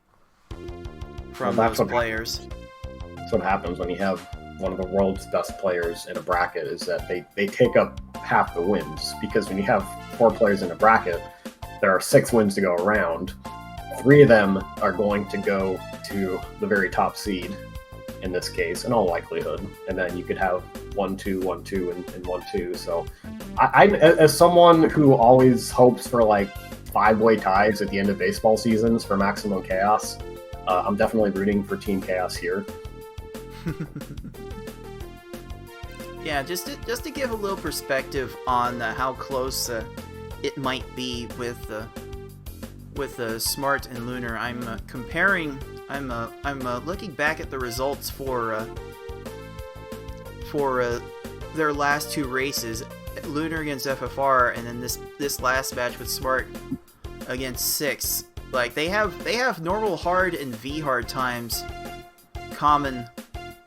from those players. That's what happens when you have one of the world's best players in a bracket, is that they take up half the wins, because when you have 4 players in a bracket, there are 6 wins to go around. 3 of them are going to go to the very top seed, in this case, in all likelihood, and then you could have 1-2, 1-2, and 1-2. So I as someone who always hopes for like 5-way ties at the end of baseball seasons for maximum chaos, I'm definitely rooting for Team Chaos here. Yeah, just to give a little perspective on how close it might be with Smart and Lunar, I'm looking back at the results for their last 2 races, Lunar against FFR, and then this last match with Smart against 6. Like, they have normal hard and V hard times common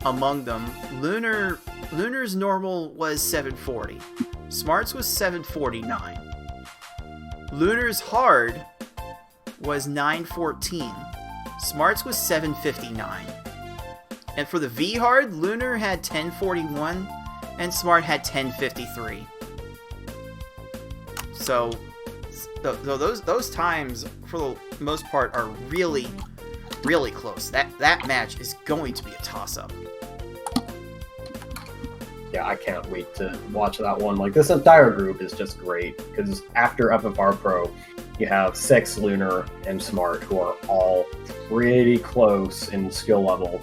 among them. Lunar's normal was 740. Smart's was 749. Lunar's hard was 914. Smart's was 759. And for the V hard, Lunar had 1041 and Smart had 1053. So those times for the most part are really, really close. That match is going to be a toss-up. Yeah, I can't wait to watch that one. Like, this entire group is just great, because after FFR Pro, you have 6, Lunar, and Smart, who are all pretty close in skill level,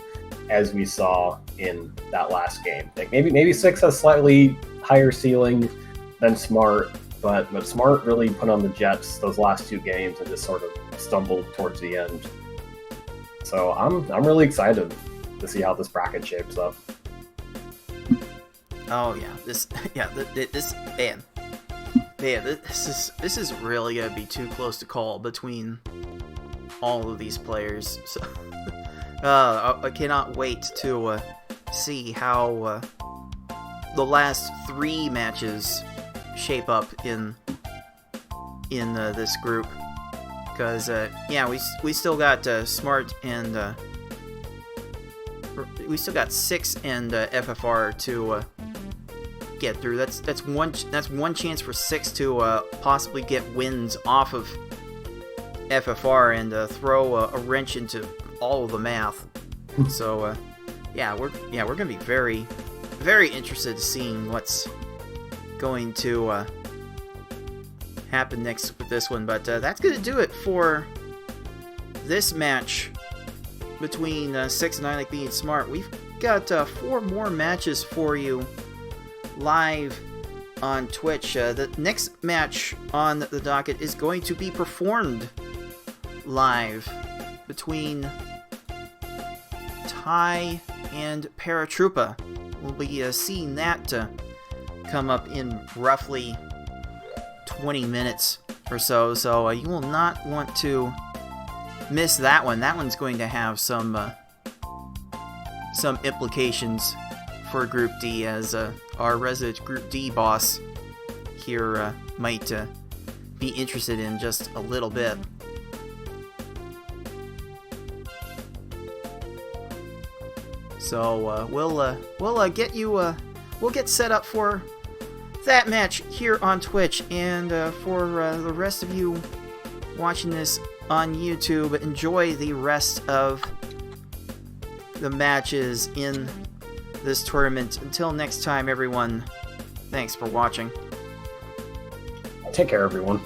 as we saw in that last game. Like, maybe 6 has slightly higher ceiling than Smart, but Smart really put on the Jets those last 2 games and just sort of stumbled towards the end. So I'm really excited to see how this bracket shapes up. Oh yeah, this is really gonna be too close to call between all of these players. So, I cannot wait to see how the last 3 matches shape up in in this group. Because, yeah, we still got Smart and... we still got 6 and FFR to get through. That's one chance for 6 to possibly get wins off of FFR and throw a wrench into all of the math. So yeah, we're gonna be very, very interested in seeing what's going to happen next with this one. But that's gonna do it for this match between 6 and ilikebeingsmart. We've got 4 more matches for you live on Twitch. The next match on the docket is going to be performed live between Ty and Paratroopa. We'll be seeing that come up in roughly 20 minutes or so, so you will not want to miss that one. That one's going to have some implications for Group D, as our resident Group D boss here might be interested in just a little bit. So we'll get you we'll get set up for that match here on Twitch, and for the rest of you watching this on YouTube, enjoy the rest of the matches in this tournament. Until next time, everyone, thanks for watching. Take care, everyone.